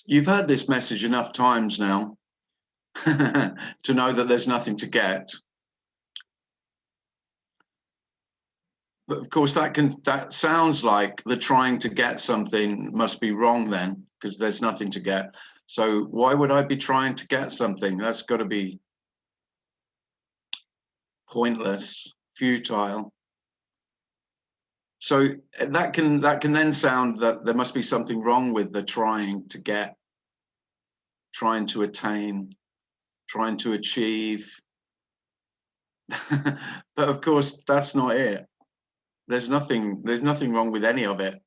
You've heard this message enough times now to know that there's nothing to get. But of course, that sounds like the trying to get something must be wrong then, because there's nothing to get. So why would I be trying to get something? That's got to be pointless, futile. So that can then sound that there must be something wrong with the trying to get, trying to attain, trying to achieve. But of course, that's not it. There's nothing wrong with any of it.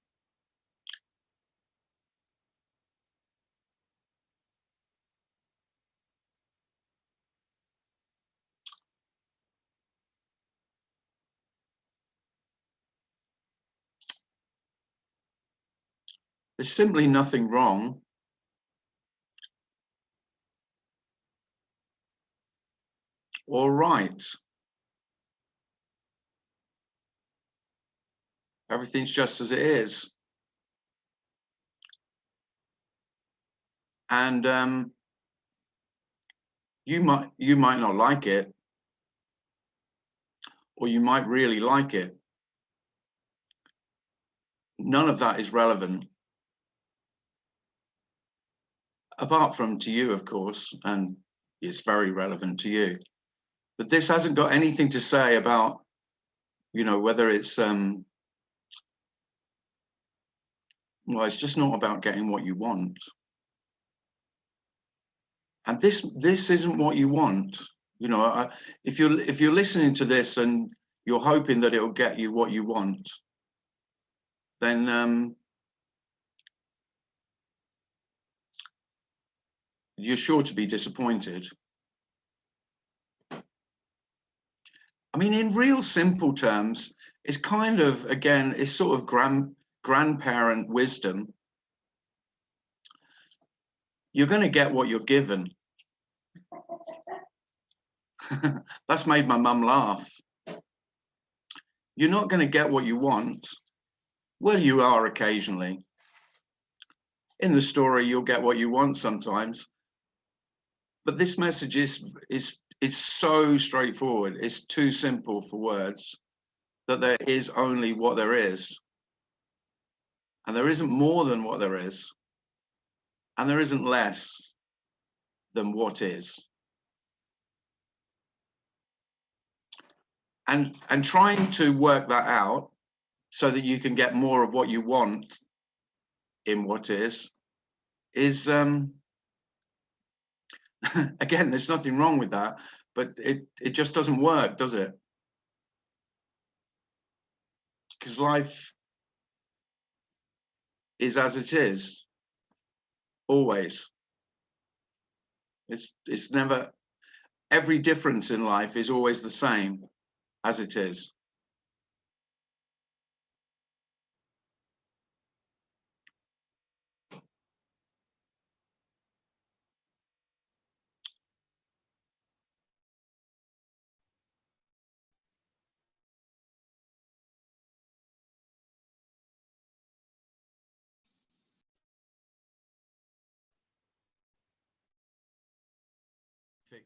There's simply nothing wrong. All right. Everything's just as it is. And you might not like it, or you might really like it. None of that is relevant, apart from to you, of course, and it's very relevant to you. But this hasn't got anything to say about, whether it's well, it's just not about getting what you want. And this isn't what you want. If you're listening to this and you're hoping that it'll get you what you want, then you're sure to be disappointed. I mean, in real simple terms, it's kind of, again, it's sort of grandparent wisdom. You're going to get what you're given. That's made my mum laugh. You're not going to get what you want. Well, you are occasionally. In the story, you'll get what you want sometimes. But this message is so straightforward. It's too simple for words, that there is only what there is. And there isn't more than what there is. And there isn't less than what is. And trying to work that out so that you can get more of what you want in what is again, there's nothing wrong with that, but it just doesn't work, does it? Because life is as it is, always. It's never, every difference in life is always the same as it is.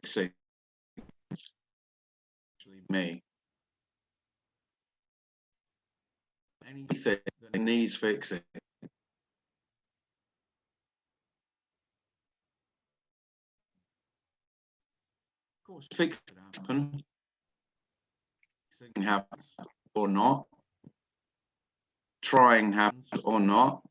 Fixing actually me. Anything that needs fixing. Of course, fixing happen. Fixing happens or not. Trying happens or not.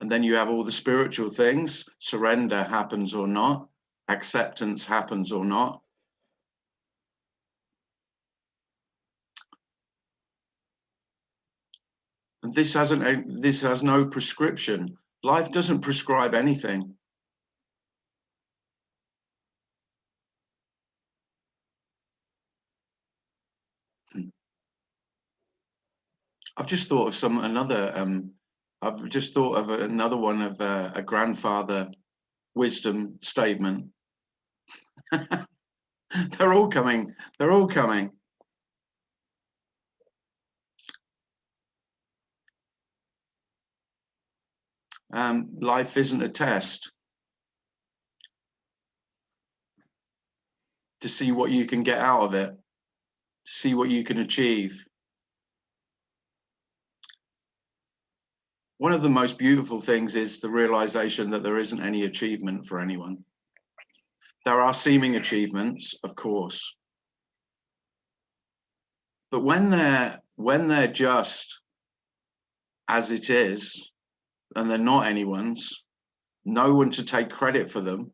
And then you have all the spiritual things. Surrender happens or not. Acceptance happens or not. And this has no prescription. Life doesn't prescribe anything. I've just thought of I've just thought of another one of a grandfather wisdom statement. They're all coming. They're all coming. Life isn't a test to see what you can get out of it, to see what you can achieve. One of the most beautiful things is the realization that there isn't any achievement for anyone. There are seeming achievements, of course, but when they're just as it is, and they're not anyone's, no one to take credit for them,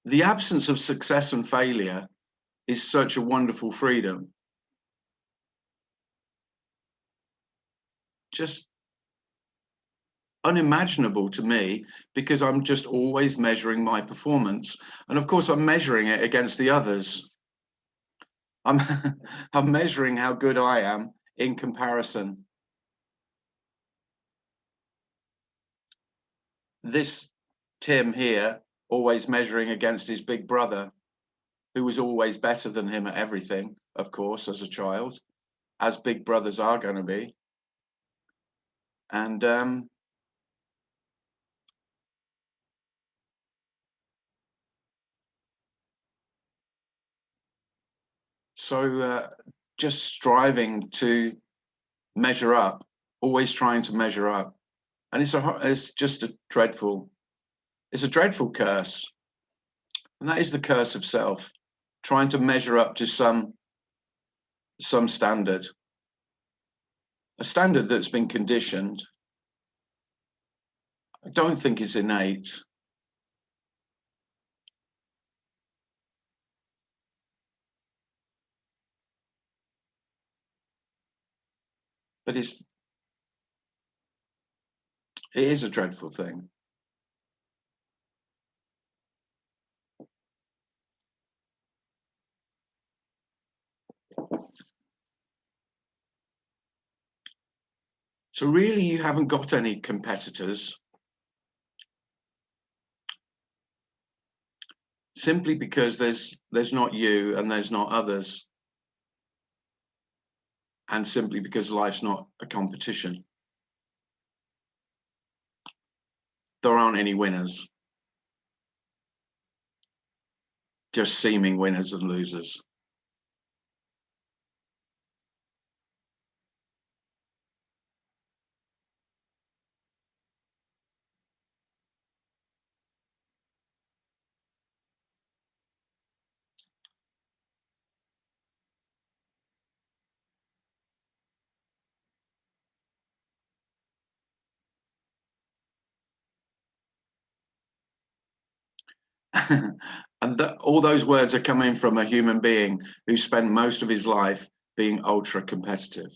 the absence of success and failure is such a wonderful freedom. Just unimaginable to me, because I'm just always measuring my performance. And of course, I'm measuring it against the others. I'm, I'm measuring how good I am in comparison. This Tim here, always measuring against his big brother, who was always better than him at everything, of course, as a child, as big brothers are going to be. And so just striving to measure up, always trying to measure up. And it's just a dreadful curse. And that is the curse of self, trying to measure up to some standard, a standard that's been conditioned. I don't think it's innate. But it is a dreadful thing. So really, you haven't got any competitors, simply because there's not you and there's not others, and simply because life's not a competition. There aren't any winners, just seeming winners and losers. And all those words are coming from a human being who spent most of his life being ultra competitive.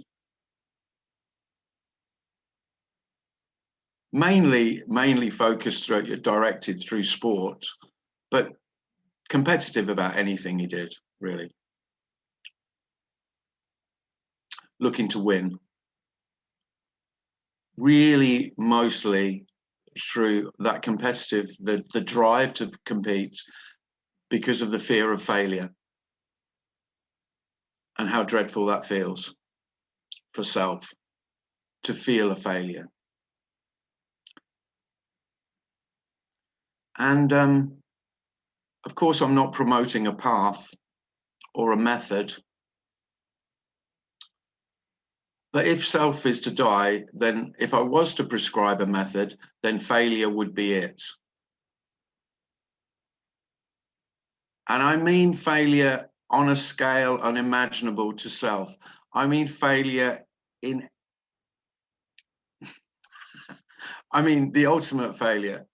Mainly focused directed through sport, but competitive about anything he did, really. Looking to win. Really, mostly through that competitive, the drive to compete because of the fear of failure and how dreadful that feels for self, to feel a failure. And of course, I'm not promoting a path or a method. But if self is to die, then if I was to prescribe a method, then failure would be it. And I mean failure on a scale unimaginable to self. I mean failure in, I mean the ultimate failure.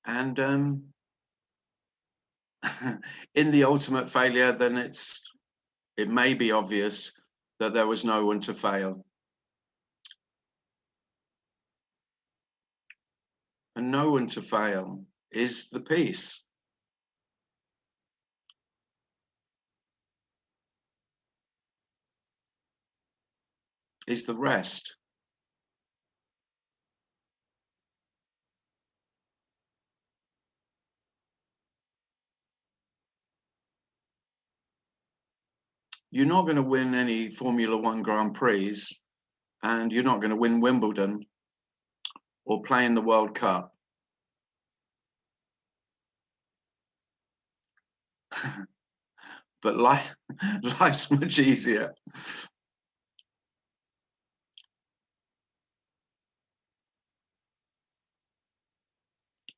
And in the ultimate failure, then it may be obvious that there was no one to fail. And no one to fail is the peace. Is the rest. you're not going to win any Formula One Grand Prix, and you're not going to win Wimbledon or play in the World Cup. But life's much easier.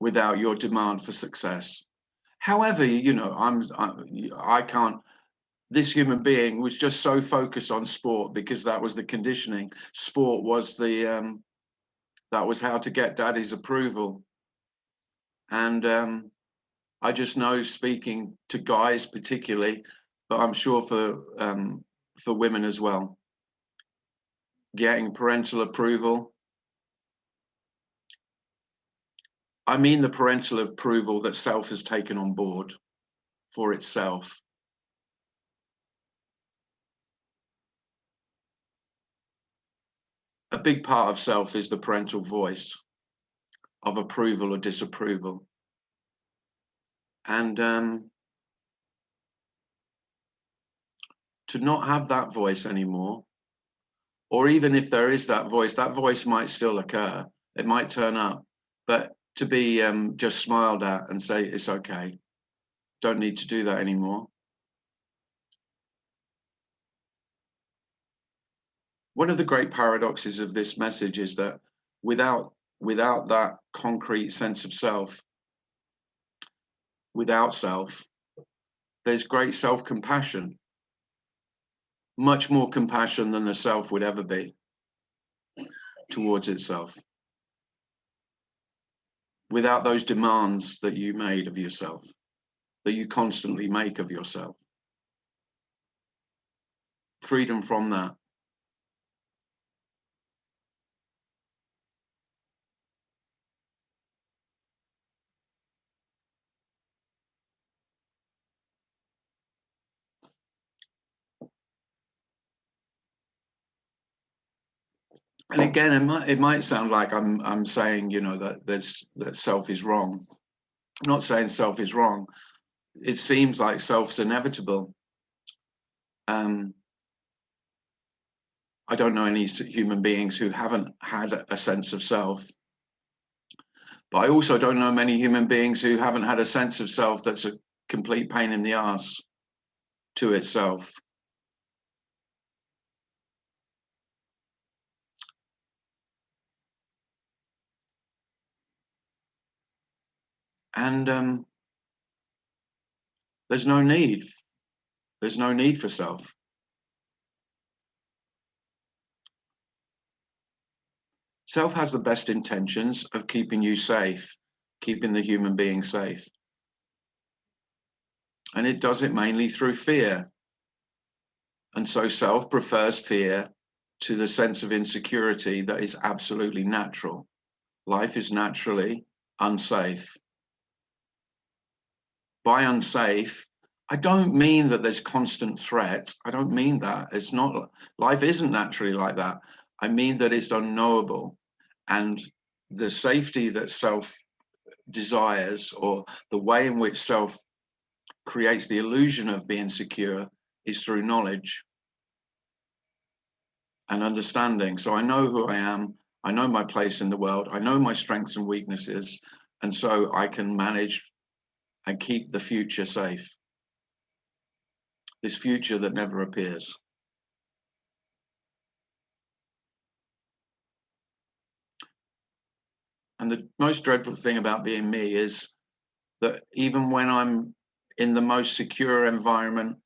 Without your demand for success. However, you know, I can't. This human being was just so focused on sport because that was the conditioning. Sport was the that was how to get daddy's approval. And I just know, speaking to guys particularly, but I'm sure for women as well, getting parental approval. I mean the parental approval that self has taken on board for itself. A big part of self is the parental voice of approval or disapproval. And to not have that voice anymore, or even if there is that voice might still occur, it might turn up, but to be just smiled at and say, it's okay, don't need to do that anymore. One of the great paradoxes of this message is that without that concrete sense of self, without self, there's great self-compassion, much more compassion than the self would ever be towards itself. Without those demands that you made of yourself, that you constantly make of yourself. Freedom from that. And again, it might sound like I'm saying, you know, that self is wrong. I'm not saying self is wrong. It seems like self's inevitable. I don't know any human beings who haven't had a sense of self. But I also don't know many human beings who haven't had a sense of self that's a complete pain in the ass to itself. And there's no need for self. Self has the best intentions of keeping you safe, keeping the human being safe. And it does it mainly through fear. And so self prefers fear to the sense of insecurity that is absolutely natural. Life is naturally unsafe. By unsafe, I don't mean that there's constant threat. I don't mean that. It's not, life isn't naturally like that. I mean that it's unknowable. And the safety that self desires, or the way in which self creates the illusion of being secure, is through knowledge and understanding. So I know who I am. I know my place in the world. I know my strengths and weaknesses. And so I can manage and keep the future safe. This future that never appears. And the most dreadful thing about being me is that even when I'm in the most secure environment,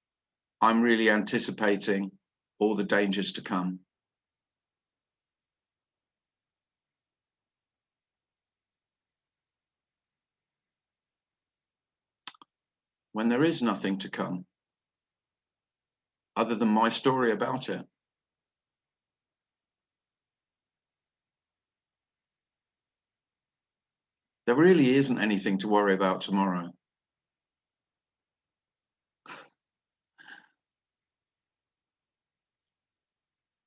I'm really anticipating all the dangers to come. When there is nothing to come, other than my story about it. There really isn't anything to worry about tomorrow.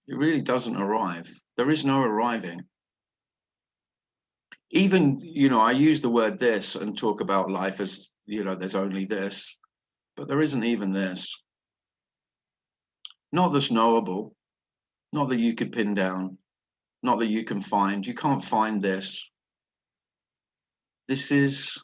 It really doesn't arrive. There is no arriving. Even, you know, I use the word this and talk about life as, you know, there's only this, but there isn't even this. not that's knowable, not that you could pin down, not that you can find. You can't find this. This is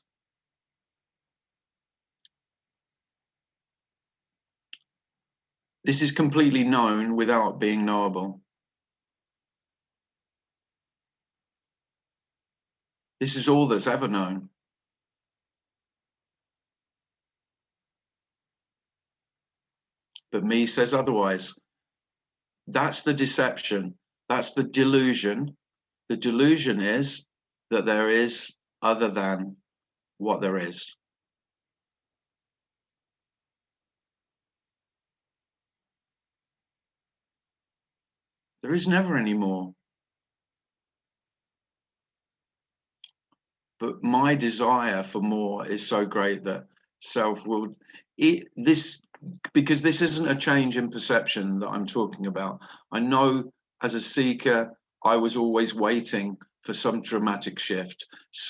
completely known without being knowable. This is all that's ever known. But me says otherwise. That's the deception. That's the delusion. The delusion is that there is other than what there is. There is never any more. But my desire for more is so great that self will because this isn't a change in perception that I'm talking about. I know as a seeker, I was always waiting for some dramatic shift,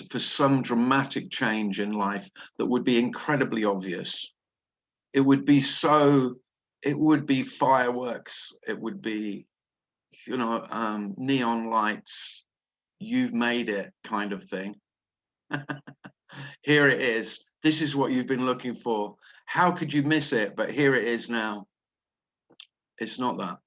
for some dramatic change in life that would be incredibly obvious. It would be fireworks. It would be, neon lights. You've made it kind of thing. Here it is. This is what you've been looking for. How could you miss it? But here it is now. It's not that.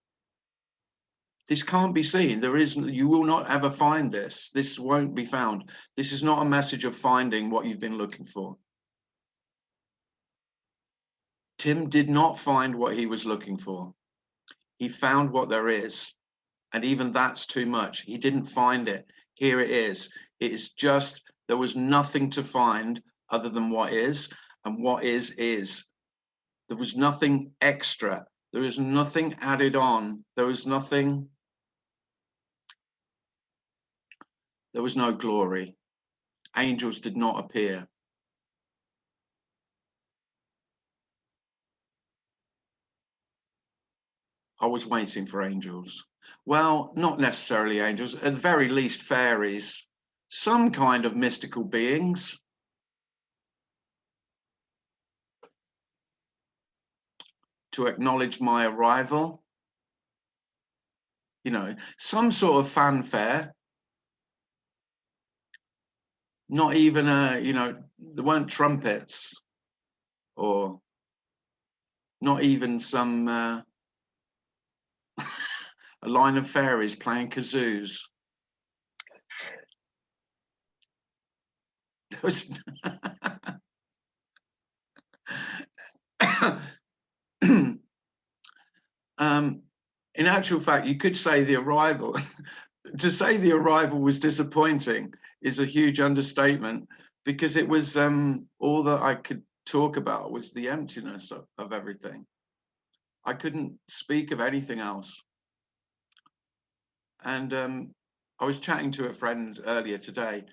This can't be seen. You will not ever find this. This won't be found. This is not a message of finding what you've been looking for. Tim did not find what he was looking for. He found what there is. And even that's too much. He didn't find it. Here it is. It is just, there was nothing to find other than what is, and what is. There was nothing extra. There is nothing added on. There was nothing. There was no glory. Angels did not appear. I was waiting for angels. Well, not necessarily angels, at the very least fairies, some kind of mystical beings. To acknowledge my arrival. Some sort of fanfare. Not even there weren't trumpets, or not even some a line of fairies playing kazoos. There was in actual fact, you could say the arrival. To say the arrival was disappointing is a huge understatement, because it was all that I could talk about was the emptiness of everything. I couldn't speak of anything else. And I was chatting to a friend earlier today,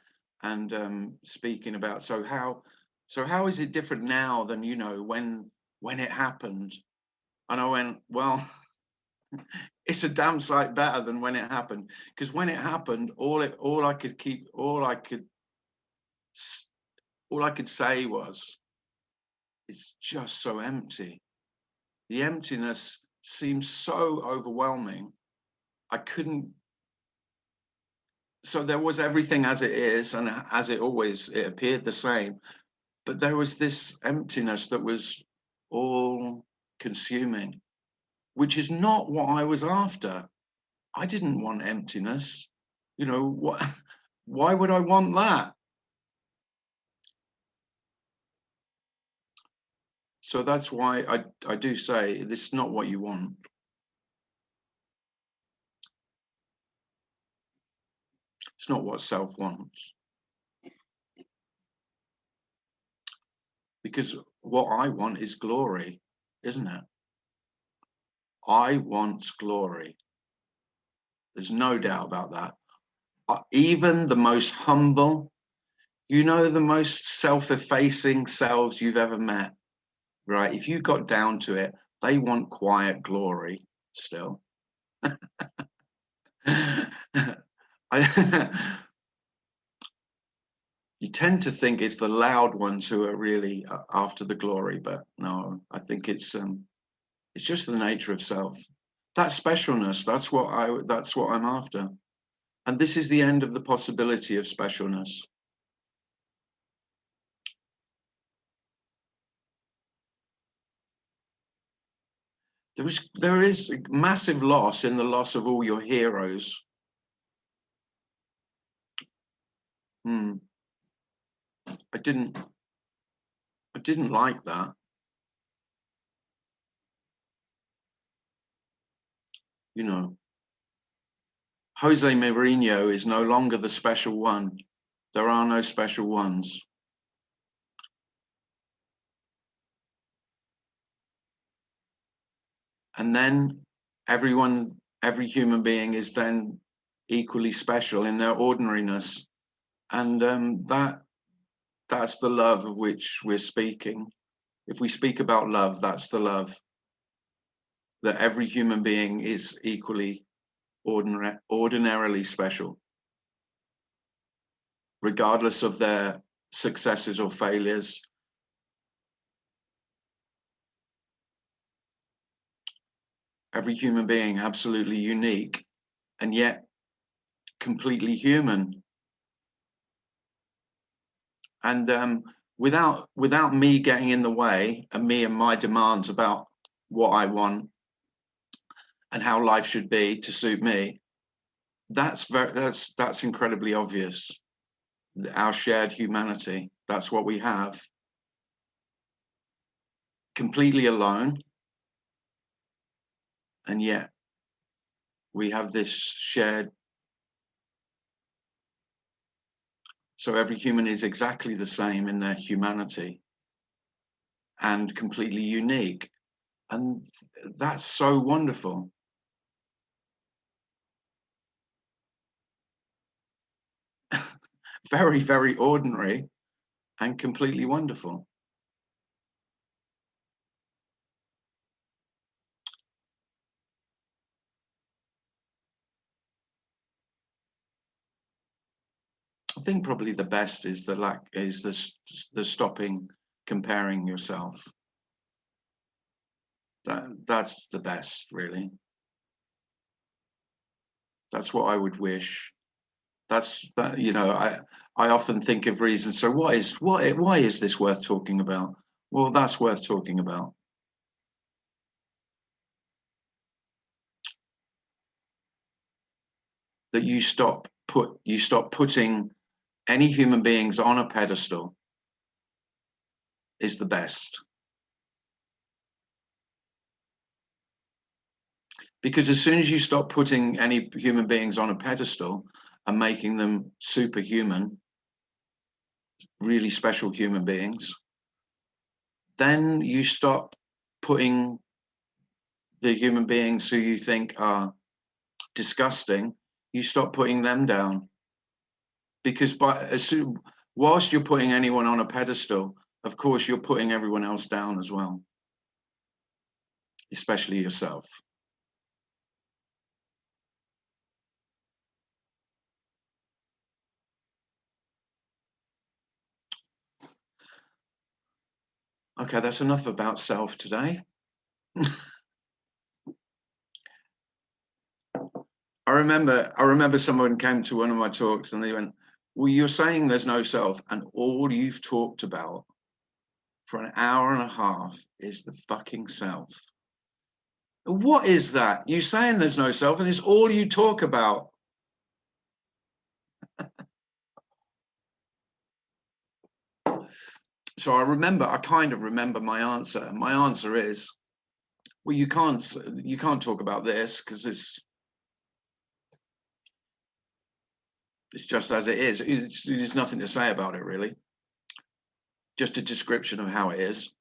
and speaking about how is it different now than when it happened? And I went, well, it's a damn sight better than when it happened, because when it happened, all I could say was, it's just so empty. The emptiness seems so overwhelming. I couldn't. So there was everything as it is, and as it appeared the same, but there was this emptiness that was all consuming, which is not what I was after. I didn't want emptiness. What? Why would I want that? So that's why I do say this is not what you want. It's not what self wants. Because what I want is glory, isn't it? I want glory. There's no doubt about that. Even the most humble, the most self-effacing selves you've ever met, right? If you got down to it, they want quiet glory still. You tend to think it's the loud ones who are really after the glory, but no, I think it's It's just the nature of self. That specialness, that's what I'm after. And this is the end of the possibility of specialness. There is massive loss in the loss of all your heroes. I didn't like that. You know, Jose Mourinho is no longer the special one. There are no special ones. And then every human being is then equally special in their ordinariness. And that's the love of which we're speaking. If we speak about love, that's the love. That every human being is equally ordinarily special, regardless of their successes or failures. Every human being absolutely unique and yet completely human. And without me getting in the way and me and my demands about what I want and how life should be to suit me, that's incredibly obvious. Our shared humanity, that's what we have. Completely alone, and yet we have this shared. So every human is exactly the same in their humanity and completely unique. And that's so wonderful. Very, very ordinary and completely wonderful. I think probably the best is the stopping comparing yourself. That's the best, really. That's what I would wish. You know, I often think of reasons. So why is this worth talking about? Well, that's worth talking about. That you stop putting any human beings on a pedestal is the best. Because as soon as you stop putting any human beings on a pedestal and making them superhuman, really special human beings, then you stop putting the human beings who you think are disgusting, you stop putting them down. Because whilst you're putting anyone on a pedestal, of course, you're putting everyone else down as well, especially yourself. Okay, that's enough about self today. I remember someone came to one of my talks and they went, well, you're saying there's no self, and all you've talked about for an hour and a half is the fucking self. What is that? You saying there's no self and it's all you talk about. So I kind of remember my answer. My answer is, well, you can't talk about this because it's just as it is. There's nothing to say about it, really. Just a description of how it is.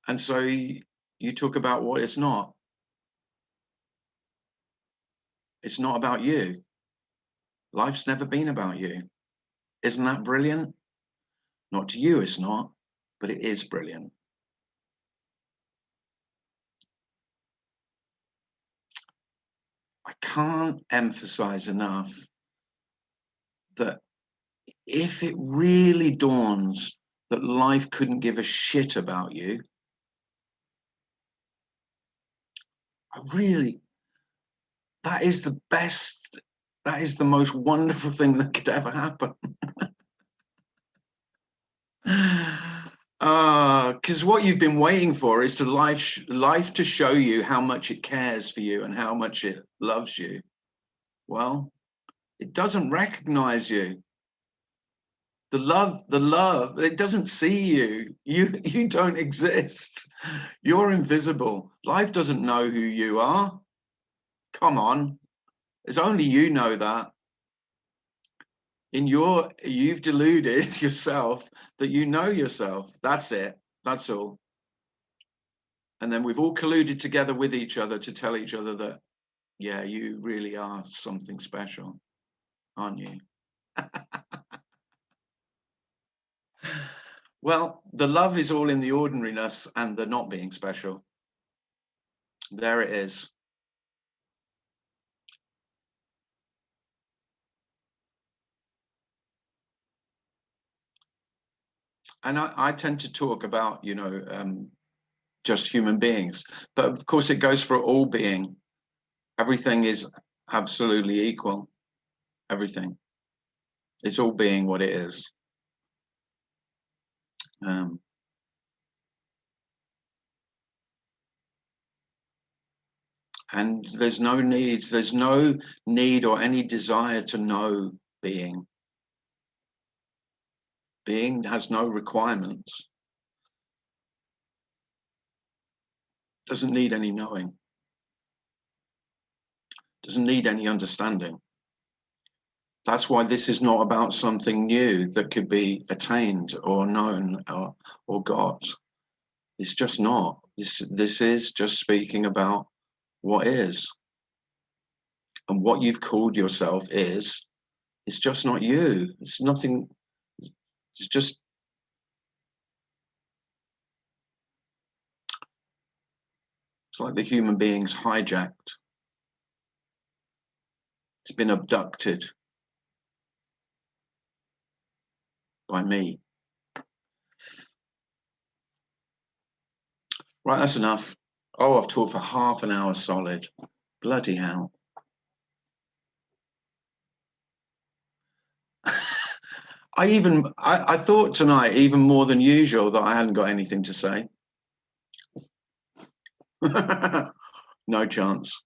And so you talk about what it's not. It's not about you. Life's never been about you. Isn't that brilliant? Not to you, it's not, but it is brilliant. I can't emphasize enough that if it really dawns that life couldn't give a shit about you, That is the best, that is the most wonderful thing that could ever happen. Because what you've been waiting for is to life to show you how much it cares for you and how much it loves you. Well, it doesn't recognize you. The love, it doesn't see you. You don't exist. You're invisible. Life doesn't know who you are. Come on. It's only you know that. You've deluded yourself that you know yourself. That's it. That's all. And then we've all colluded together with each other to tell each other that, yeah, you really are something special, aren't you? Well, the love is all in the ordinariness and the not being special. There it is. And I tend to talk about, just human beings, but of course it goes for all being. Everything is absolutely equal. Everything. It's all being what it is. And there's no need or any desire to know being. Being has no requirements. Doesn't need any knowing. Doesn't need any understanding. That's why this is not about something new that could be attained or known or got. It's just not. This is just speaking about what is. And what you've called yourself is, it's just not you. It's nothing. It's just, it's like the human being's hijacked. It's been abducted by me. Right, that's enough. Oh, I've talked for half an hour solid. Bloody hell. I thought tonight, even more than usual, that I hadn't got anything to say. No chance.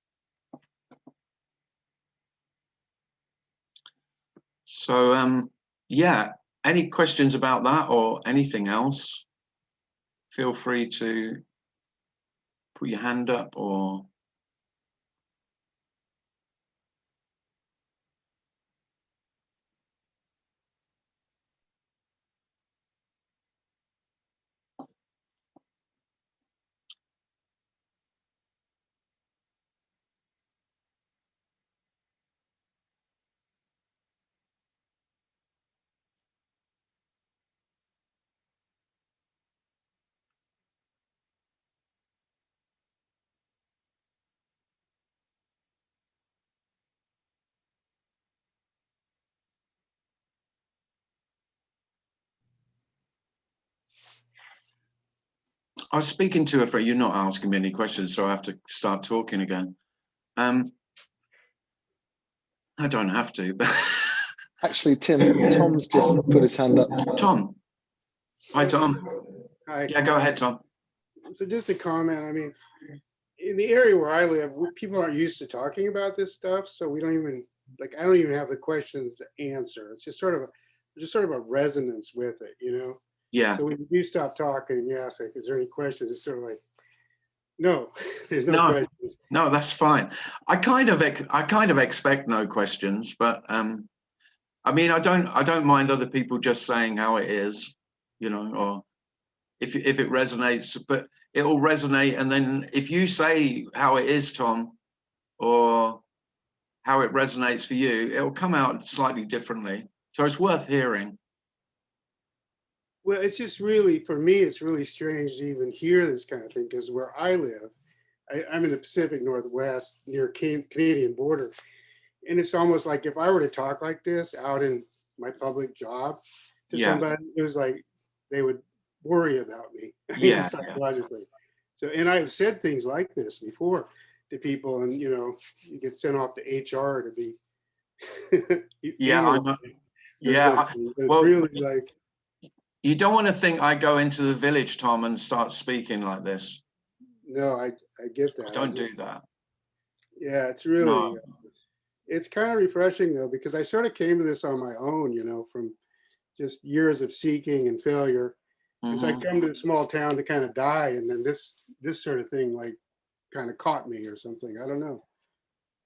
So, yeah, any questions about that or anything else? Feel free to put your hand up or... I was speaking to a friend. You're not asking me any questions, so I have to start talking again. I don't have to, but... Actually, Tim, Tom's just put his hand up. Tom. Hi, Tom. Hi. Yeah, go ahead, Tom. So just a comment. I mean, in the area where I live, people aren't used to talking about this stuff, so we don't even I don't even have the questions to answer. It's just sort of a resonance with it, you know. Yeah. So when you stop talking and you ask, like, is there any questions? It's sort of like, no, there's no questions. No, that's fine. I kind of expect no questions, but I mean, I don't mind other people just saying how it is, you know, or if it resonates, but it'll resonate. And then if you say how it is, Tom, or how it resonates for you, it'll come out slightly differently. So it's worth hearing. Well, it's just really, for me, it's really strange to even hear this kind of thing, because where I live, I'm in the Pacific Northwest near Canadian border. And it's almost like if I were to talk like this out in my public job to somebody, it was like they would worry about me psychologically. So, and I've said things like this before. to people, and you get sent off to HR to be Yeah, I know. or Yeah, something. It's well, really like, you don't want to think I go into the village, Tom, and start speaking like this. no, I get I that. don't do that. Yeah, it's really, No. it's kind of refreshing though, because I sort of came to this on my own, from just years of seeking and failure. Because I Mhm. come to a small town to kind of die, and then this sort of thing like kind of caught me or something. I don't know.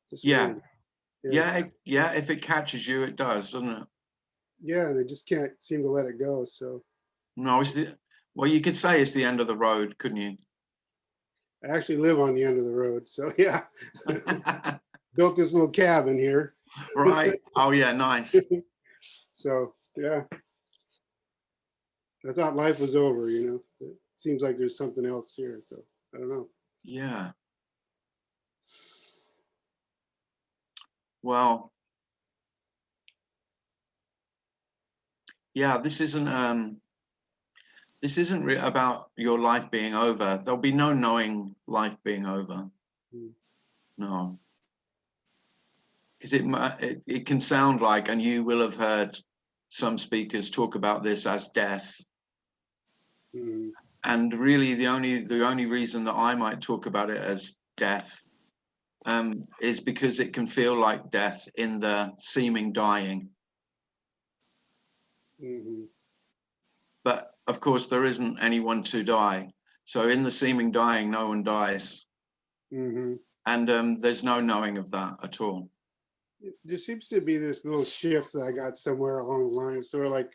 It's just Yeah. weird. Yeah. If it catches you, it does, doesn't it? Yeah, and they just can't seem to let it go. So No, well, you could say it's the end of the road, couldn't you? I actually live on the end of the road. So yeah, built this little cabin here. Right. Oh yeah, nice. So yeah, I thought life was over. It seems like there's something else here. So I don't know. Yeah. Well, yeah, this isn't about your life being over. There'll be no knowing life being over. No. Because it can sound like, and you will have heard some speakers talk about this as death. Mm-hmm. And really the only reason that I might talk about it as death is because it can feel like death in the seeming dying. Mm-hmm. But of course there isn't anyone to die. So in the seeming dying, no one dies. Mm-hmm. And there's no knowing of that at all. There seems to be this little shift that I got somewhere along the line. Sort of like,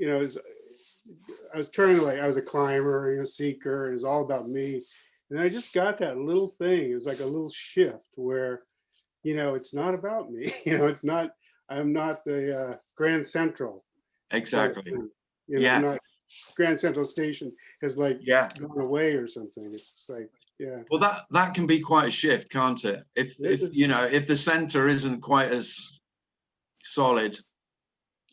I was trying to I was a climber, seeker, and it was all about me. And I just got that little thing. It was like a little shift where, it's not about me. It's not, I'm not the Grand Central. Sort of Exactly. thing. Yeah. Not Grand Central Station has Yeah. gone away or something. It's just like, yeah. Well, that can be quite a shift, can't it? If if the center isn't quite as solid.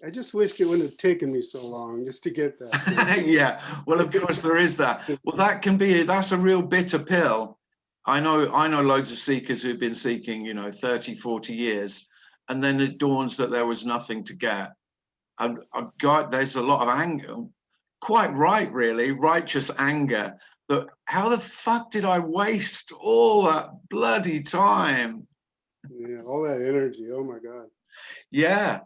I just wished it wouldn't have taken me so long just to get that. Yeah, well, of course there is that. Well, that's a real bitter pill. I know loads of seekers who've been seeking 30, 40 years, and then it dawns that there was nothing to get. And God, there's a lot of anger, quite right, really, righteous anger, that how the fuck did I waste all that bloody time? Yeah, all that energy. Oh my God. Yeah,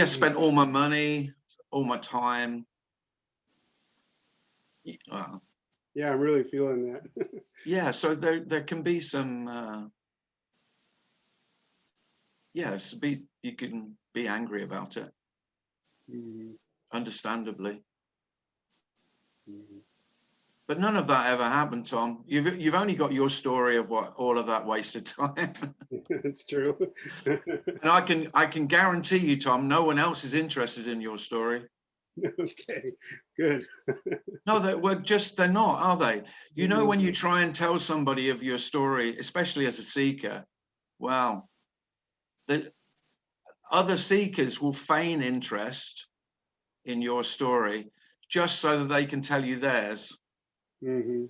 spent all my money, all my time. Well, Yeah, I'm really feeling that. yeah, so there can be some yes, you can be angry about it, Mhm, understandably. mhm. But none of that ever happened, Tom. You've only got your story of what all of that wasted time. It's true. And I can guarantee you, Tom, no one else is interested in your story. Okay, good. No, they're not, are they? When you try and tell somebody of your story, especially as a seeker, well, the other seekers will feign interest in your story just so that they can tell you theirs. Hmm.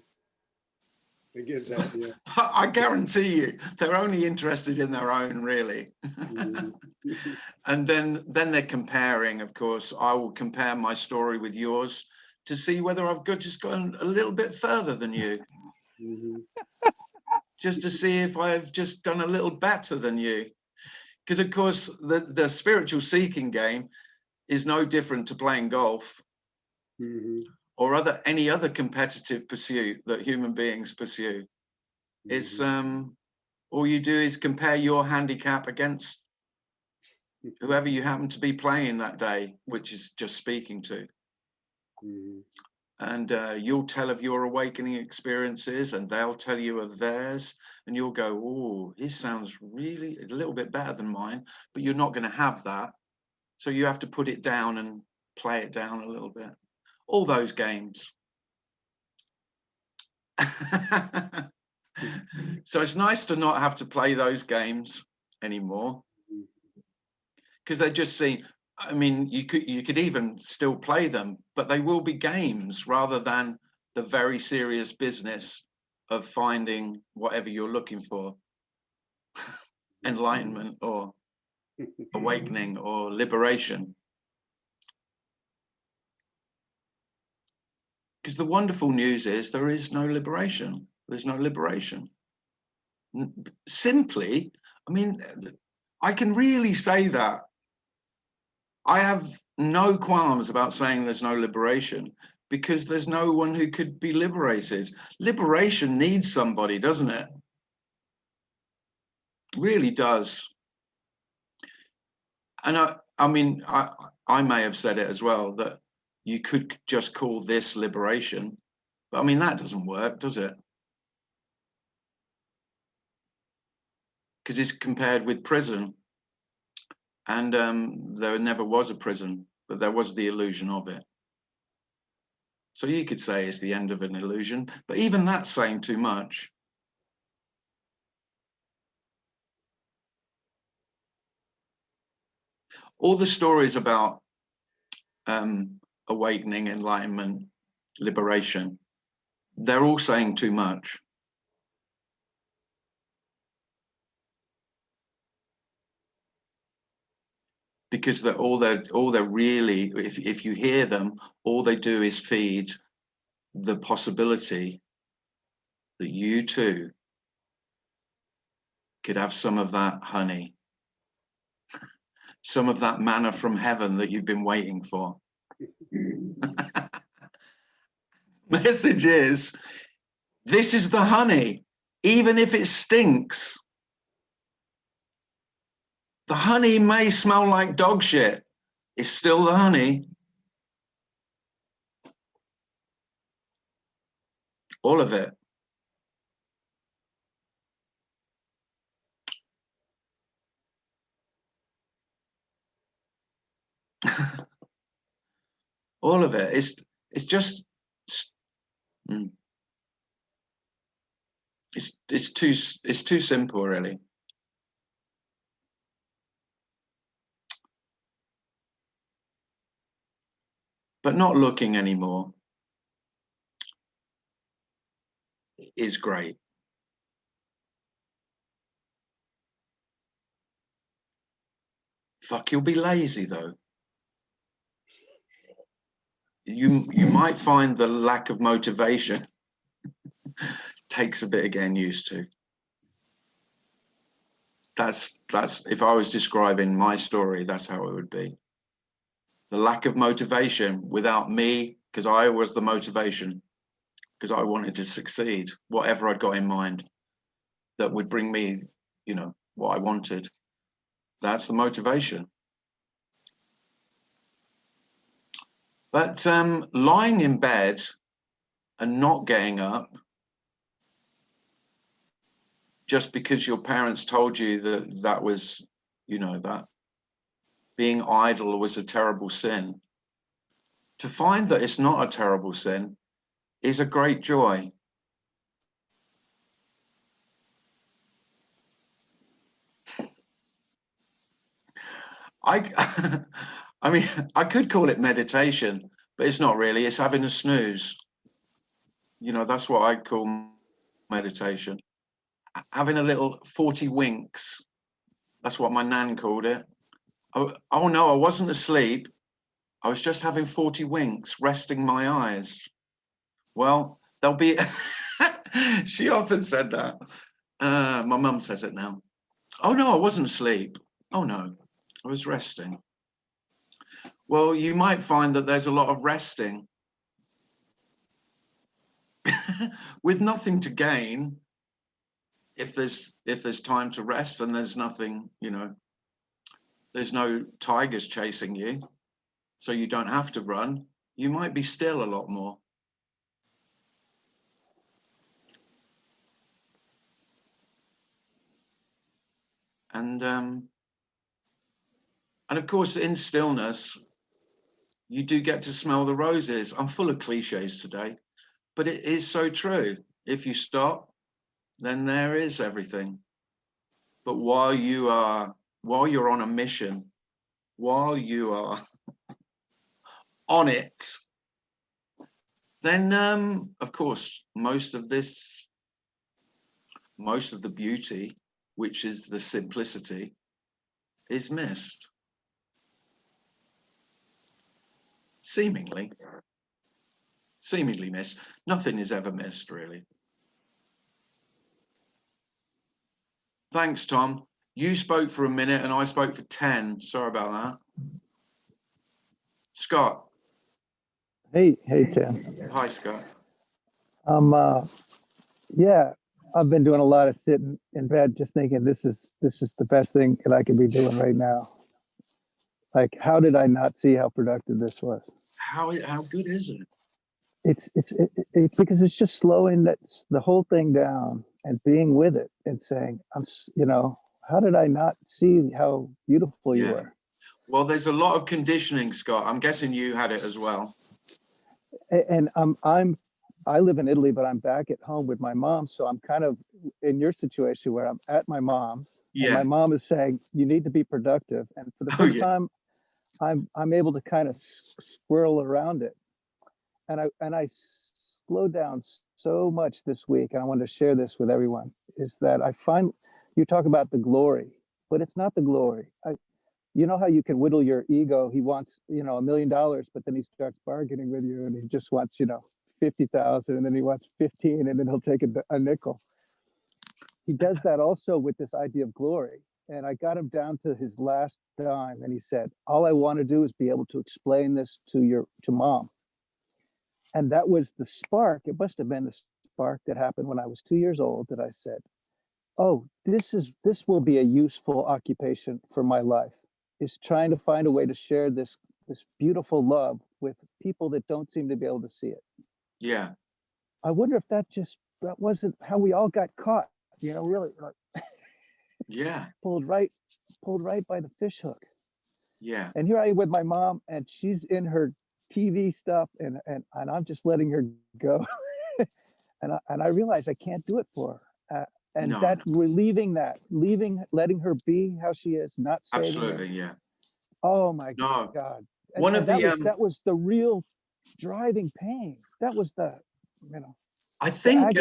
I get that, yeah. But I guarantee you, they're only interested in their own, really. Mhm. And then they're comparing, of course. I will compare my story with yours to see whether I've just gone a little bit further than you, Mhm. just to see if I've just done a little better than you. Because, of course, the spiritual seeking game is no different to playing golf Mhm. or any other competitive pursuit that human beings pursue. It's all you do is compare your handicap against whoever you happen to be playing that day, which is just speaking to. Mhm. And you'll tell of your awakening experiences and they'll tell you of theirs, and you'll go, oh, his sounds really a little bit better than mine, but you're not going to have that. So you have to put it down and play it down a little bit. All those games. So it's nice to not have to play those games anymore, because they just seem, I mean, you could even still play them, but they will be games rather than the very serious business of finding whatever you're looking for, enlightenment or awakening or liberation. Because the wonderful news is there is no liberation. There's no liberation. Simply, I mean, I can really say that. I have no qualms about saying there's no liberation, because there's no one who could be liberated. Liberation needs somebody, doesn't it? It really does. And I mean, I may have said it as well, that you could just call this liberation, but I mean, that doesn't work, does it? Because it's compared with prison, and there never was a prison, but there was the illusion of it. So you could say it's the end of an illusion, but even that's saying too much. All the stories about awakening, enlightenment, liberation, they're all saying too much. Because all they're really, if you hear them, all they do is feed the possibility that you too could have some of that honey, some of that manna from heaven that you've been waiting for. Message is, this is the honey, even if it stinks. The honey may smell like dog shit. It's still the honey. All of it. All of it. It's just it's too simple, really. But not looking anymore is great. Fuck, you'll be lazy though. You might find the lack of motivation takes a bit of getting used to. That's if I was describing my story, that's how it would be. The lack of motivation without me, because I was the motivation, because I wanted to succeed, whatever I'd got in mind that would bring me, you know, what I wanted. That's the motivation. But lying in bed and not getting up just because your parents told you that that was, you know, that being idle was a terrible sin, to find that it's not a terrible sin is a great joy. I mean, I could call it meditation, but it's not really. It's having a snooze. You know, that's what I call meditation. Having a little 40 winks. That's what my nan called it. Oh no, I wasn't asleep. I was just having 40 winks, resting my eyes. Well, there'll be, she often said that. My mum says it now. Oh no, I wasn't asleep. Oh no, I was resting. Well, you might find that there's a lot of resting with nothing to gain. If there's time to rest and there's nothing, you know, there's no tigers chasing you, so you don't have to run, you might be still a lot more. And of course, in stillness, you do get to smell the roses. I'm full of cliches today, but it is so true. If you stop, then there is everything. But while you're on a mission, while you are on it, then of course most of this most of the beauty, which is the simplicity, is missed. Seemingly missed. Nothing is ever missed, really. Thanks, Tom. You spoke for a minute and I spoke for 10. Sorry about that. Scott. Hey, Tim. Hi, Scott. Yeah, I've been doing a lot of sitting in bed, just thinking this is the best thing that I could be doing right now. Like, how did I not see how productive this was? How good is it? It's because it's just slowing the whole thing down and being with it and saying, how did I not see how beautiful you were? Well, there's a lot of conditioning, Scott. I'm guessing you had it as well. And I live in Italy, but I'm back at home with my mom. So I'm kind of in your situation where I'm at my mom's. Yeah. And my mom is saying, you need to be productive. And for the first time, I'm able to kind of swirl around it. And I slowed down so much this week. And I wanted to share this with everyone, is that I find you talk about the glory, but it's not the glory. You know how you can whittle your ego. He wants, $1 million, but then he starts bargaining with you and he just wants, 50,000, and then he wants 15, and then he'll take a nickel. He does that also with this idea of glory. And I got him down to his last dime, and he said, all I want to do is be able to explain this to mom. And that was the spark. It must have been the spark that happened when I was 2 years old, that I said, oh, this will be a useful occupation for my life, is trying to find a way to share this beautiful love with people that don't seem to be able to see it. Yeah. I wonder if that wasn't how we all got caught, really. Yeah. Pulled right by the fish hook. Yeah. And here I am with my mom, and she's in her TV stuff, and I'm just letting her go. and I realize I can't do it for her. We're letting her be how she is, not saving Absolutely, her. yeah. Oh my God. That was the real driving pain. That was I think,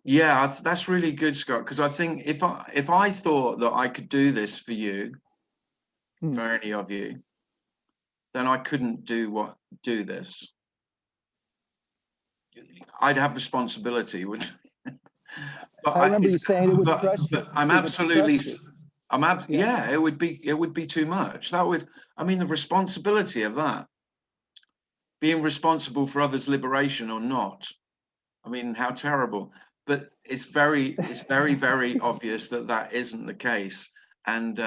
yeah, that's really good, Scott, because I think if I thought that I could do this for you, for any of you, then I couldn't do this. I'd have responsibility, wouldn't I? But I remember you saying it would crush you. I'm absolutely, it would be too much. The responsibility of that, being responsible for others' liberation or not. How terrible. But it's very, very obvious that isn't the case. And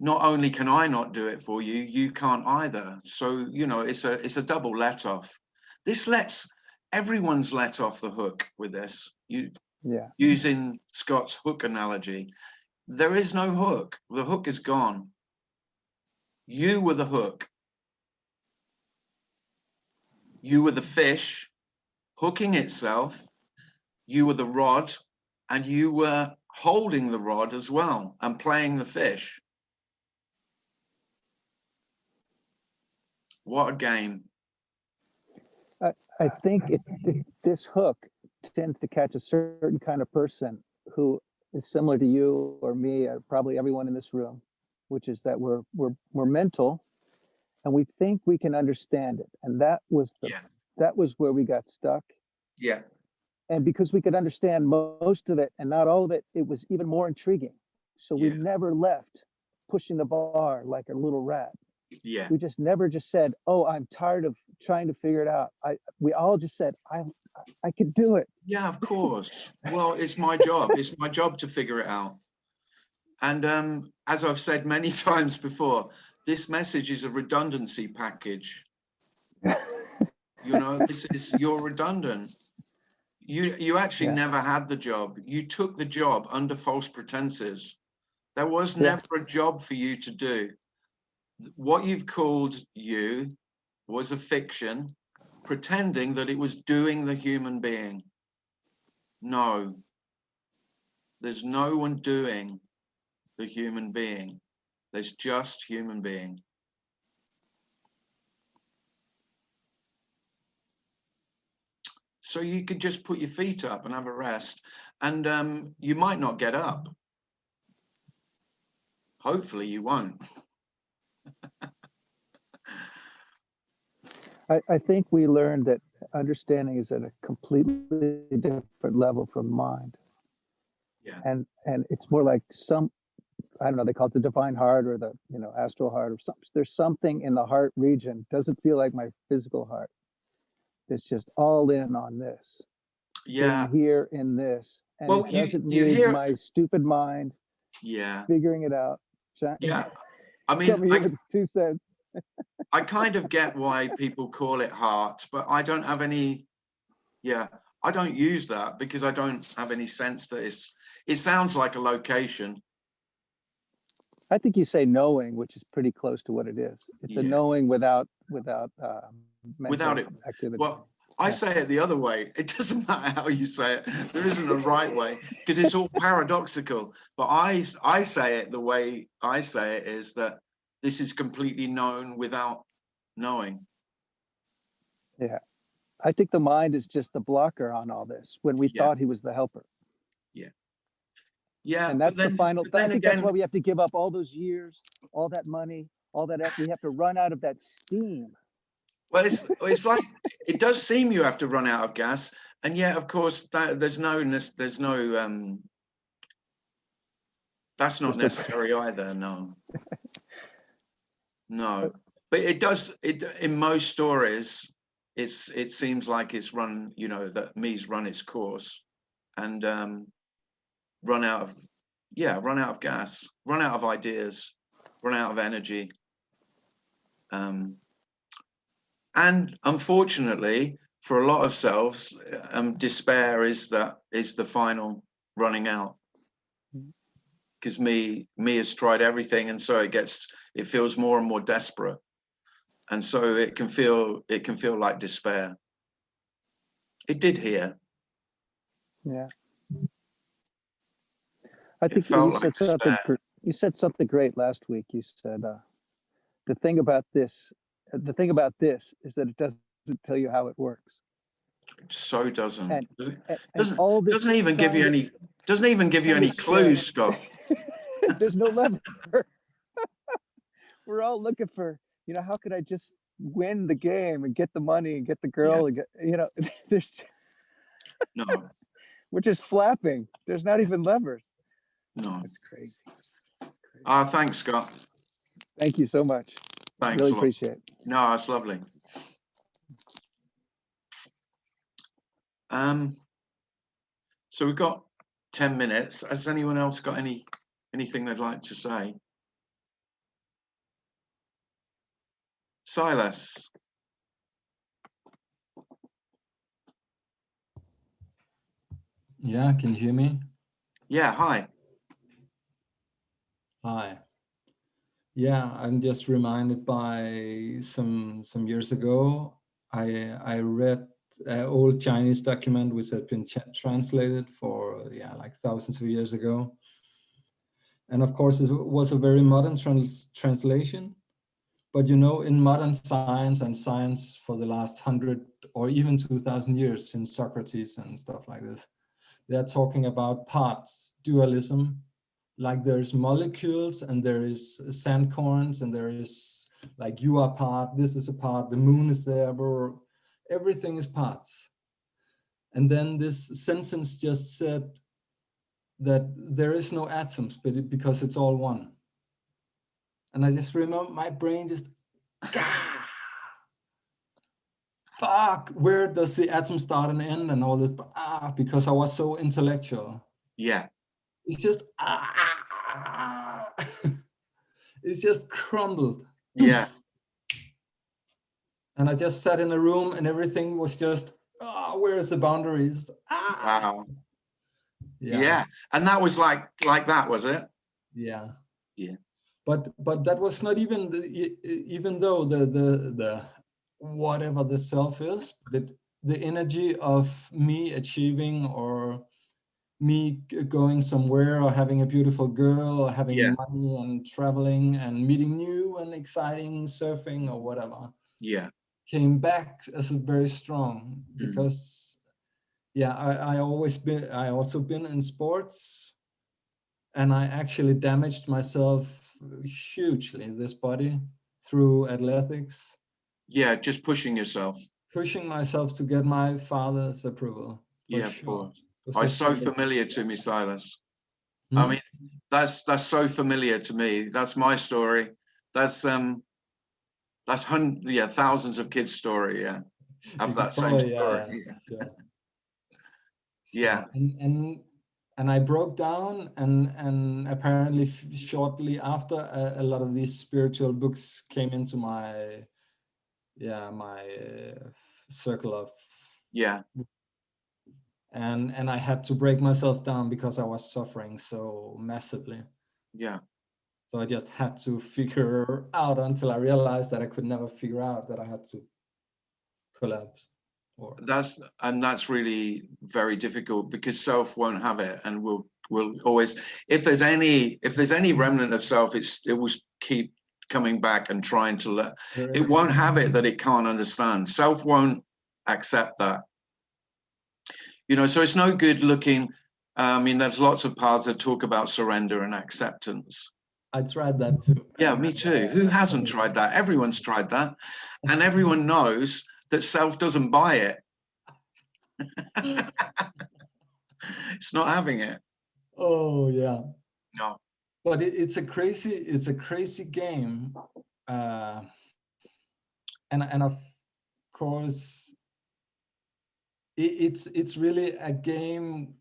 not only can I not do it for you, you can't either. So, it's a double let off. This everyone's let off the hook with this. Using Scott's hook analogy, there is no hook. The hook is gone. You were the hook. You were the fish hooking itself. You were the rod, and you were holding the rod as well and playing the fish. What a game. I think this hook tends to catch a certain kind of person who is similar to you or me, or probably everyone in this room, which is that we're mental, and we think we can understand it. And that was where we got stuck. Yeah. And because we could understand most of it and not all of it, it was even more intriguing. So we never left pushing the bar like a little rat. Yeah. We just never just said, oh, I'm tired of trying to figure it out. We all just said, I could do it. Yeah, of course. Well, it's my job. It's my job to figure it out. And as I've said many times before, this message is a redundancy package. You're redundant. You actually never had the job. You took the job under false pretenses. There was never a job for you to do. What you've called you was a fiction, pretending that it was doing the human being. No, there's no one doing the human being. There's just human being. So you could just put your feet up and have a rest, and you might not get up. Hopefully you won't. I think we learned that understanding is at a completely different level from mind. Yeah. And it's more like some, I don't know, they call it the divine heart or the, astral heart or something. There's something in the heart region, doesn't feel like my physical heart. It's just all in on this. Yeah. In here in this. And Well, it doesn't you need hear. my stupid mind Yeah. figuring it out. Yeah. I mean, Coming in with its 2 cents. I kind of get why people call it heart, but I don't have any. Yeah, I don't use that because I don't have any sense that it sounds like a location. I think you say knowing, which is pretty close to what it is. It's a knowing without mental it. activity. Well, I say it the other way. It doesn't matter how you say it. There isn't a right way because it's all paradoxical. But I say it the way I say it is that this is completely known without knowing. Yeah. I think the mind is just the blocker on all this when we thought he was the helper. Yeah. Yeah. And that's the final. I think that's why we have to give up all those years, all that money, all that. We have to run out of that steam. Well, it's like it does seem you have to run out of gas, and yet, of course, there's no that's not necessary either. No, no. But it does. In most stories, it seems like it's run. That me's run its course, and run out of gas, run out of ideas, run out of energy. And unfortunately, for a lot of selves, despair is the final running out. Because me has tried everything, and so it feels more and more desperate, and so it can feel like despair. It did here. Yeah. I think you said something great last week. You said the thing about this is that it doesn't tell you how it works. So doesn't. And doesn't even give you any clues, Scott. There's no lever. We're all looking for, how could I just win the game and get the money and get the girl and get, there's no. We're just flapping. There's not even levers. No. It's crazy. Thanks, Scott. Thank you so much. Thanks. Really appreciate it. No, that's lovely. So we've got 10 minutes. Has anyone else got anything they'd like to say? Silas. Yeah, can you hear me? Yeah, hi. Hi. Yeah, I'm just reminded by some years ago, I read an old Chinese document which had been translated for like thousands of years ago. And of course, it was a very modern translation. But in modern science and science for the last 100 or even 2,000 years, since Socrates and stuff like this, they're talking about parts, dualism. Like there's molecules and there is sand corns and there is like you are part, this is a part, the moon is there, bro. Everything is parts. And then this sentence just said that there is no atoms, but because it's all one. And I just remember my brain just, fuck, where does the atom start and end and all this? Because I was so intellectual. Yeah. It's just, it's just crumbled. Yeah. And I just sat in a room and everything was just, where's the boundaries? Wow. Yeah. And that was like that, was it? Yeah. Yeah. But that was not even even though the whatever the self is, but the energy of me achieving or me going somewhere or having a beautiful girl or having money and traveling and meeting new and exciting surfing or whatever came back as a very strong, because yeah, I also been in sports, and I actually damaged myself hugely, this body, through athletics, Yeah, just pushing yourself. pushing myself to get my father's approval, for Yeah, of sure. course. It was Oh, a it's so struggle. familiar to me, Silas. Hmm? I mean, that's so familiar to me. That's my story. That's thousands of kids' story. Yeah, You have could that same probably, story. sure. Yeah. So, and I broke down, and apparently shortly after, a lot of these spiritual books came into my circle of, Yeah. and I had to break myself down because I was suffering so massively. Yeah. So I just had to figure out, until I realized that I could never figure out, that I had to collapse. Or That's really very difficult, because self won't have it, and will always, if there's any remnant of self, it will keep coming back and trying to let it. Won't have it that it can't understand. Self won't accept that, you know. So it's no good looking. I mean, there's lots of paths that talk about surrender and acceptance. I tried that too. Yeah, me too. Who hasn't tried that? Everyone's tried that, and everyone knows that self doesn't buy it. It's not having it. Oh yeah. No. But it's a crazy game, and of course it's really a game.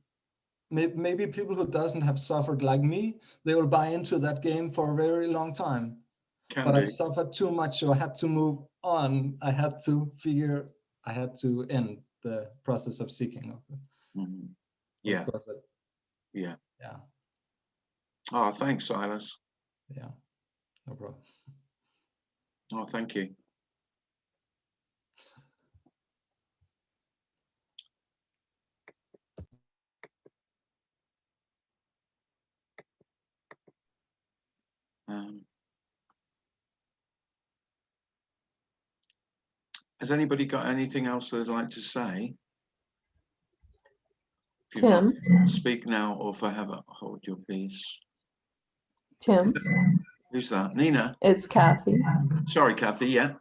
Maybe people who doesn't have suffered like me, they will buy into that game for a very long time. Can But I be. suffered too much, so I had to move on. I had to end the process of seeking. Mhm. Of Yeah. course, Yeah. yeah, Oh, thanks, Silas. yeah, no problem. Oh, thank you. Has anybody got anything else they'd like to say? If you'd Tim, like, speak now or forever hold your peace. Tim, Who's that? Nina? it's Kathy. Sorry, Kathy. Yeah.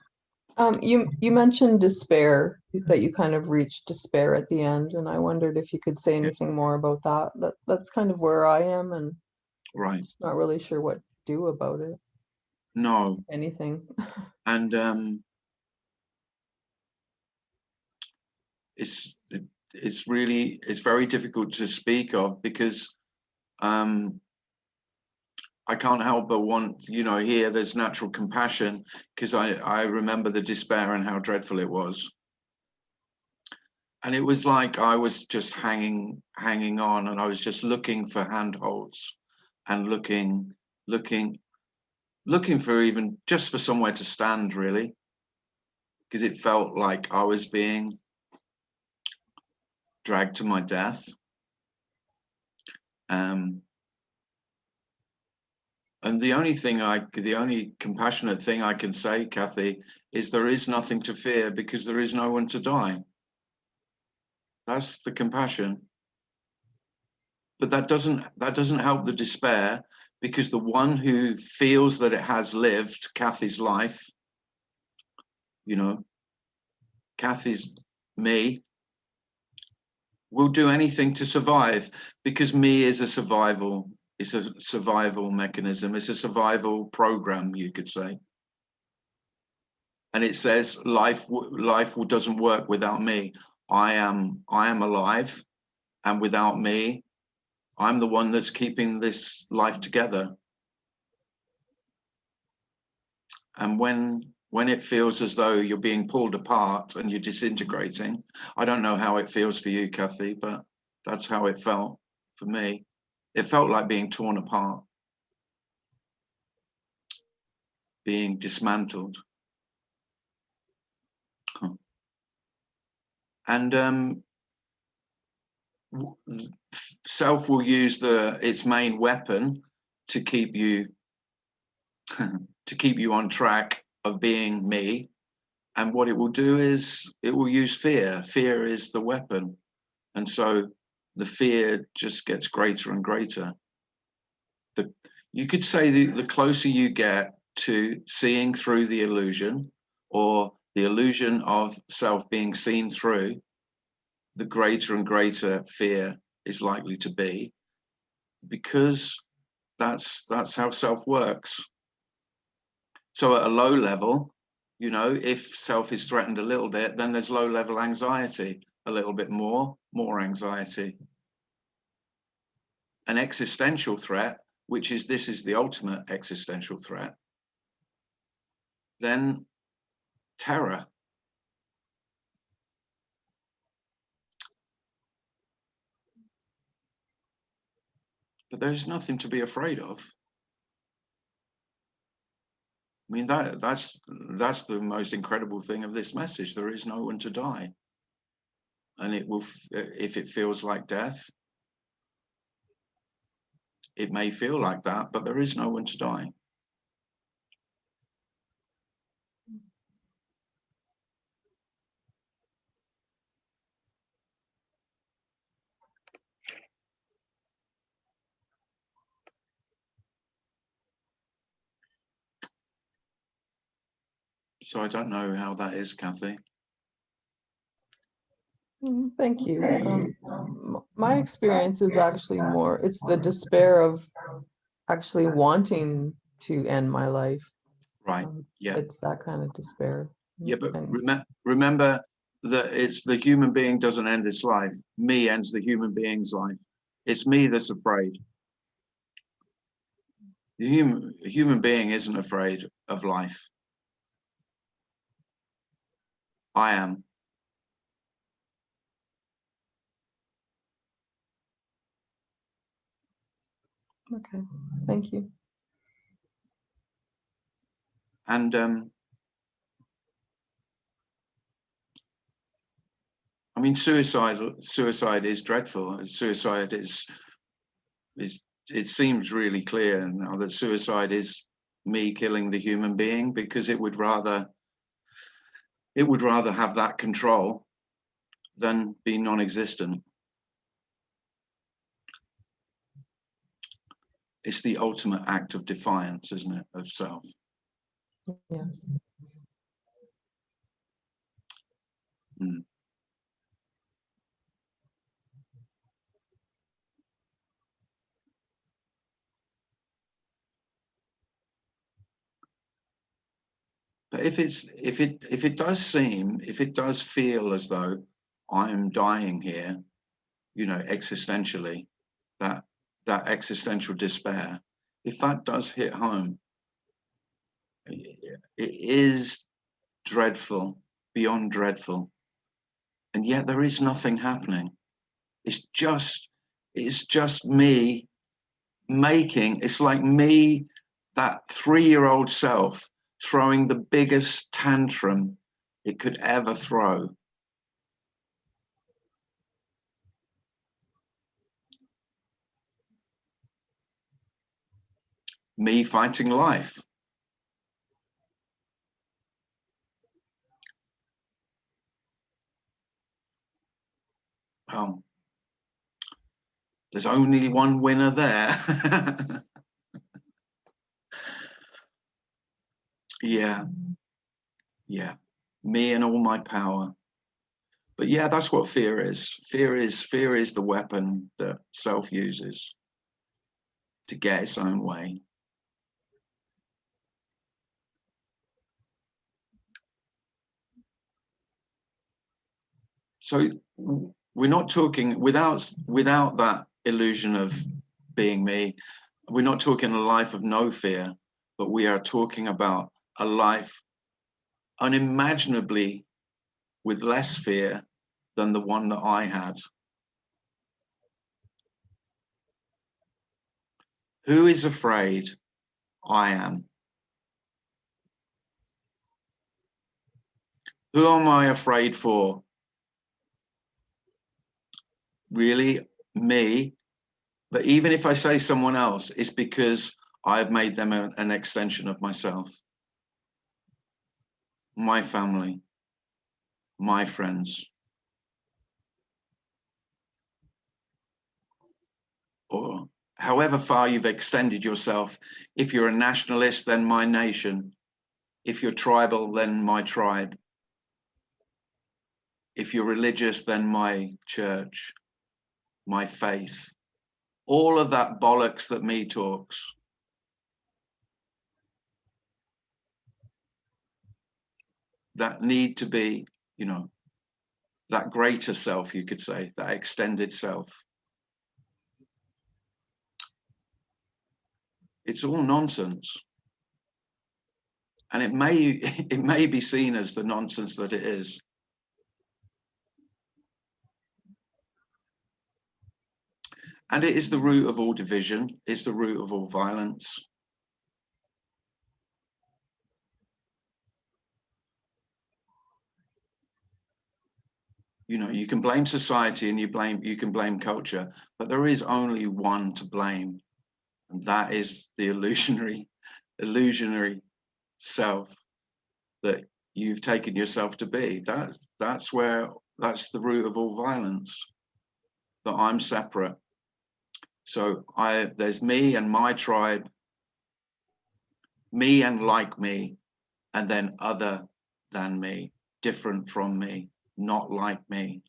You mentioned despair, that you kind of reached despair at the end, and I wondered if you could say anything more about that. That's kind of where I am, and Right. just not really sure what to do about it. No. Anything. And it's very difficult to speak of, because I can't help but want, you know, here there's natural compassion, because I remember the despair and how dreadful it was. And it was like I was just hanging on, and I was just looking for handholds, and looking for even just for somewhere to stand, really, because it felt like I was being dragged to my death. And the only compassionate thing I can say, Kathy, is there is nothing to fear, because there is no one to die. That's the compassion. But that doesn't help the despair, because the one who feels that it has lived Kathy's life, you know, Kathy's me, will do anything to survive, because me is a survival. It's a survival mechanism. It's a survival program, you could say. And it says life doesn't work without me. I am alive, and without me, I'm the one that's keeping this life together. And when it feels as though you're being pulled apart and you're disintegrating, I don't know how it feels for you, Kathy, but that's how it felt for me. It felt like being torn apart, being dismantled. And self will use its main weapon to keep you on track of being me. And what it will do is it will use fear. Fear is the weapon. And so the fear just gets greater and greater. You could say the closer you get to seeing through the illusion, or the illusion of self being seen through, the greater and greater fear is likely to be, because that's how self works. So at a low level, you know, if self is threatened a little bit, then there's low level anxiety, a little bit more anxiety. An existential threat, which is, this is the ultimate existential threat, then terror. But there's nothing to be afraid of. I mean, that's the most incredible thing of this message. There is no one to die. And it will, if it feels like death, it may feel like that, but there is no one to die. So I don't know how that is, Kathy. Thank you. My experience is actually more, it's the despair of actually wanting to end my life. Right. Yeah. It's that kind of despair. Yeah, but And remember that it's the human being doesn't end its life. Me ends the human being's life. It's me that's afraid. The human being isn't afraid of life. I am. okay, thank you. And I mean, suicide is dreadful. Suicide is it seems really clear now that suicide is me killing the human being, because it would rather have that control than be non-existent. It's the ultimate act of defiance, isn't it, of self? Yes. Mm. But if it does feel as though I'm dying here, you know, existentially, that existential despair, if that does hit home, it is dreadful, beyond dreadful. And yet there is nothing happening. It's just me making, it's like me, that 3-year-old self, throwing the biggest tantrum it could ever throw. Me fighting life. Well, there's only one winner there. Yeah, me and all my power. But yeah, that's what fear is. Fear is the weapon that self uses to get its own way. So we're not talking, without that illusion of being me, we're not talking a life of no fear, but we are talking about a life unimaginably with less fear than the one that I had. Who is afraid? I am. Who am I afraid for? Really, me. But even if I say someone else, it's because I've made them an extension of myself. My family, my friends. or however far you've extended yourself. If you're a nationalist, then my nation. If you're tribal, then my tribe. If you're religious, then my church, my faith. All of that bollocks that me talks. That need to be, you know, that greater self, you could say, that extended self. It's all nonsense. And it may be seen as the nonsense that it is. And it is the root of all division, it's the root of all violence. You know, you can blame society and you can blame culture, but there is only one to blame, and that is the illusionary self that you've taken yourself to be. That's the root of all violence. That I'm separate. So there's me and my tribe, me and like me, and then other than me, different from me, not like me.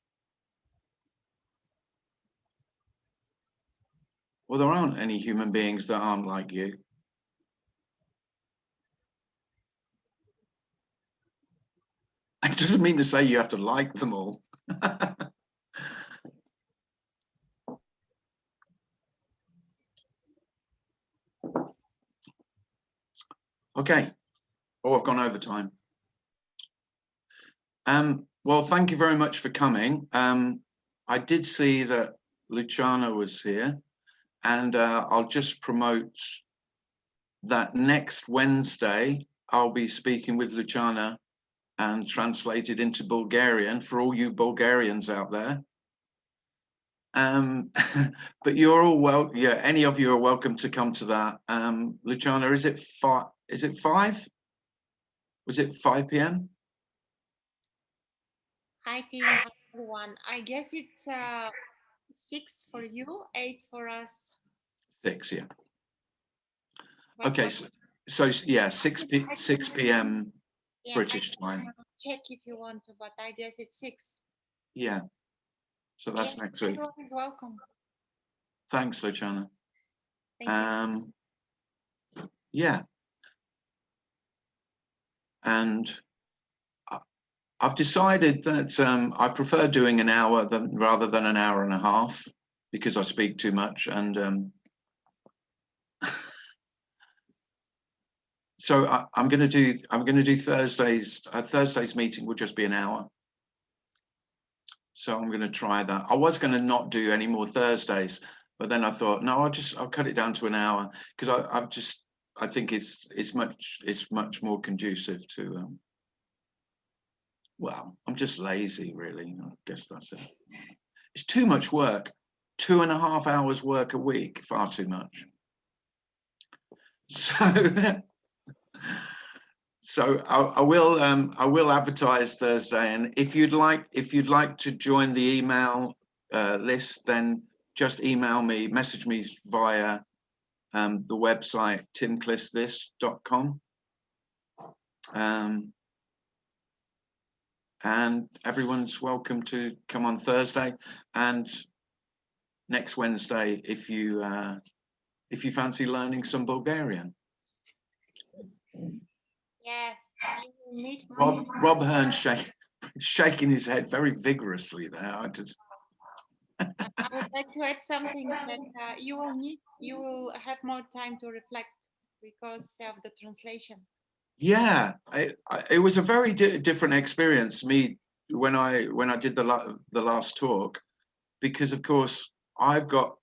Well, there aren't any human beings that aren't like you. It doesn't mean to say you have to like them all. Okay. Oh, I've gone over time. Well, thank you very much for coming. I did see that Luciana was here, and I'll just promote that next Wednesday, I'll be speaking with Luciana and translated into Bulgarian for all you Bulgarians out there. But you're all welcome. Yeah, any of you are welcome to come to that. Luciana, is it 5? Is it 5? Was it 5 p.m.? Hi team, hi everyone. I guess it's 6 for you, 8 for us. 6, yeah. But Okay, so yeah, 6 p.m. yeah, British time. Check if you want to, but I guess it's 6. Yeah. So that's next week. Everyone is welcome. Thanks, Luciana. Thank you. Yeah. And I've decided that I prefer doing an hour rather than an hour and a half, because I speak too much. And so I'm going to do Thursdays. Thursday's meeting will just be an hour. So I'm going to try that. I was going to not do any more Thursdays, but then I thought, no, I'll cut it down to an hour, because I think it's much more conducive to well, I'm just lazy, really. I guess that's it. It's too much work. 2.5 hours work a week, far too much. So I will advertise Thursday, and if you'd like to join the email list, then just email me, message me via the website timclissthis.com. And everyone's welcome to come on Thursday and next Wednesday if you fancy learning some Bulgarian. Yeah, I need Rob Hearn's shaking his head very vigorously there. I would like to add something that you will have more time to reflect because of the translation. Yeah, it was a very different experience me when I did the last talk, because of course I've got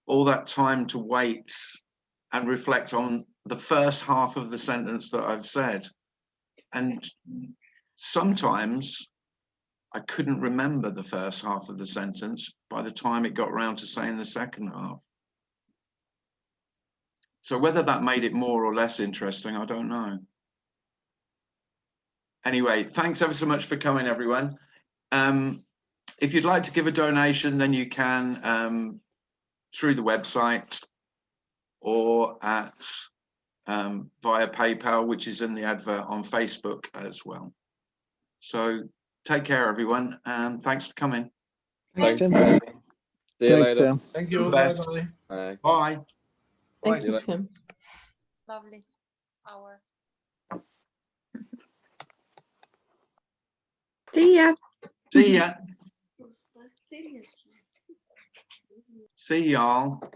all that time to wait and reflect on the first half of the sentence that I've said, and sometimes I couldn't remember the first half of the sentence by the time it got around to saying the second half. So whether that made it more or less interesting, I don't know. Anyway, thanks ever so much for coming, everyone. If you'd like to give a donation, then you can. through the website or at via PayPal, which is in the advert on Facebook as well. So take care, everyone, and thanks for coming. Thanks, Thanks. Tim. See you Thanks, later. Tim. Thank you. All the Bye best. bye. Bye. Bye. Thank See you, you later. Tim. Lovely hour. See ya. See ya. See y'all.